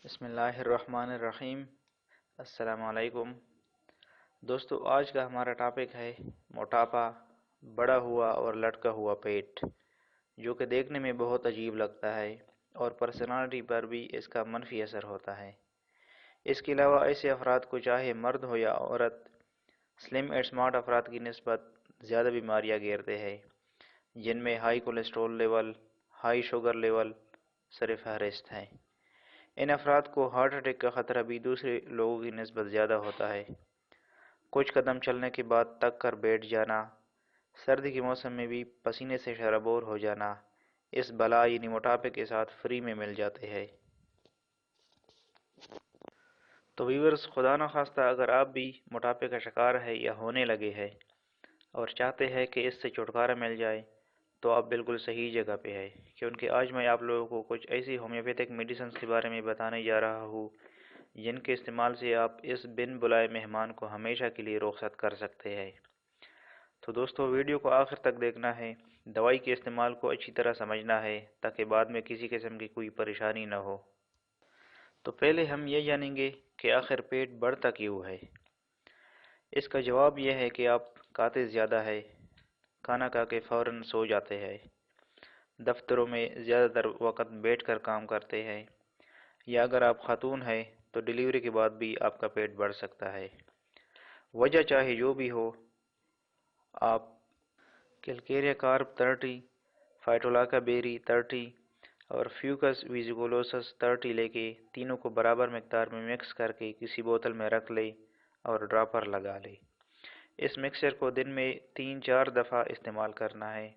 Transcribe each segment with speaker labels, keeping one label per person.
Speaker 1: بسم اللہ الرحمن الرحیم۔ السلام علیکم دوستو، آج کا ہمارا ٹاپک ہے موٹاپا، بڑا ہوا اور لٹکا ہوا پیٹ، جو کہ دیکھنے میں بہت عجیب لگتا ہے اور پرسنالٹی پر بھی اس کا منفی اثر ہوتا ہے۔ اس کے علاوہ ایسے افراد کو، چاہے مرد ہو یا عورت، سلم اور سمارٹ افراد کی نسبت زیادہ بیماریاں گھیرتے ہیں، جن میں high cholesterol level, high sugar level سر فہرست ہیں۔ ان افراد کو ہارٹ اٹیک کا خطرہ بھی دوسرے لوگوں کی نسبت زیادہ ہوتا ہے۔ کچھ قدم چلنے کے بعد تک کر بیٹھ جانا، سردی کے موسم میں بھی پسینے سے شرابور ہو جانا، اس بلا یعنی موٹاپے کے ساتھ فری میں مل جاتے ہیں۔ تو ویورز، خدا نخواستہ اگر آپ بھی موٹاپے کا شکار ہے یا ہونے لگے ہیں اور چاہتے ہیں کہ اس سے چھٹکارا مل جائے، تو آپ بالکل صحیح جگہ پہ ہے، کیونکہ آج میں آپ لوگوں کو کچھ ایسی ہومیوپیتھک میڈیسنز کے بارے میں بتانے جا رہا ہوں جن کے استعمال سے آپ اس بن بلائے مہمان کو ہمیشہ کے لیے رخصت کر سکتے ہیں۔ تو دوستو، ویڈیو کو آخر تک دیکھنا ہے، دوائی کے استعمال کو اچھی طرح سمجھنا ہے تاکہ بعد میں کسی قسم کی کوئی پریشانی نہ ہو۔ تو پہلے ہم یہ جانیں گے کہ آخر پیٹ بڑھتا کیوں ہے۔ اس کا جواب یہ ہے کہ آپ کھاتے زیادہ ہے، کھانا کھا کے فوراً سو جاتے ہیں، دفتروں میں زیادہ تر وقت بیٹھ کر کام کرتے ہیں، یا اگر آپ خاتون ہیں تو ڈیلیوری کے بعد بھی آپ کا پیٹ بڑھ سکتا ہے۔ وجہ چاہے جو بھی ہو، آپ کیلکیریا کارب 30، فائٹولاکا بیری 30 اور فیوکس ویزیکولوسس 30 لے کے تینوں کو برابر مقدار میں مکس کر کے کسی بوتل میں رکھ لیں اور ڈراپر لگا لیں۔ اس مکسچر کو دن میں 3-4 دفعہ استعمال کرنا ہے۔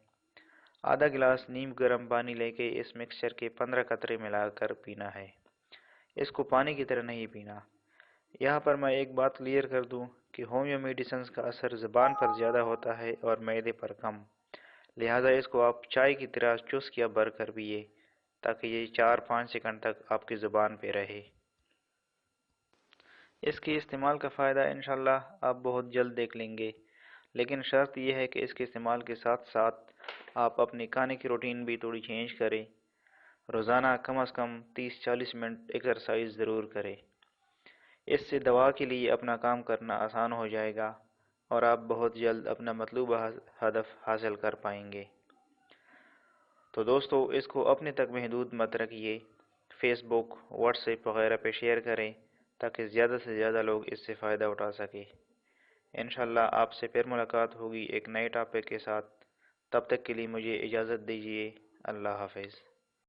Speaker 1: آدھا گلاس نیم گرم پانی لے کے اس مکسچر کے 15 قطرے ملا کر پینا ہے۔ اس کو پانی کی طرح نہیں پینا۔ یہاں پر میں ایک بات کلیئر کر دوں کہ ہومیو میڈیسنز کا اثر زبان پر زیادہ ہوتا ہے اور معدے پر کم، لہٰذا اس کو آپ چائے کی طرح چسک یا بھر کر پیئے تاکہ یہ 4-5 سیکنڈ تک آپ کی زبان پہ رہے۔ اس کے استعمال کا فائدہ انشاءاللہ آپ بہت جلد دیکھ لیں گے، لیکن شرط یہ ہے کہ اس کے استعمال کے ساتھ ساتھ آپ اپنی کھانے کی روٹین بھی تھوڑی چینج کریں۔ روزانہ کم از کم 30-40 منٹ ایکسرسائز ضرور کریں۔ اس سے دوا کے لیے اپنا کام کرنا آسان ہو جائے گا اور آپ بہت جلد اپنا مطلوبہ ہدف حاصل کر پائیں گے۔ تو دوستو، اس کو اپنے تک محدود مت رکھیے، فیس بک، واٹس ایپ وغیرہ پہ شیئر کریں تاکہ زیادہ سے زیادہ لوگ اس سے فائدہ اٹھا سکیں۔ انشاءاللہ آپ سے پھر ملاقات ہوگی ایک نئے ٹاپک کے ساتھ۔ تب تک کے لیے مجھے اجازت دیجیے۔ اللہ حافظ۔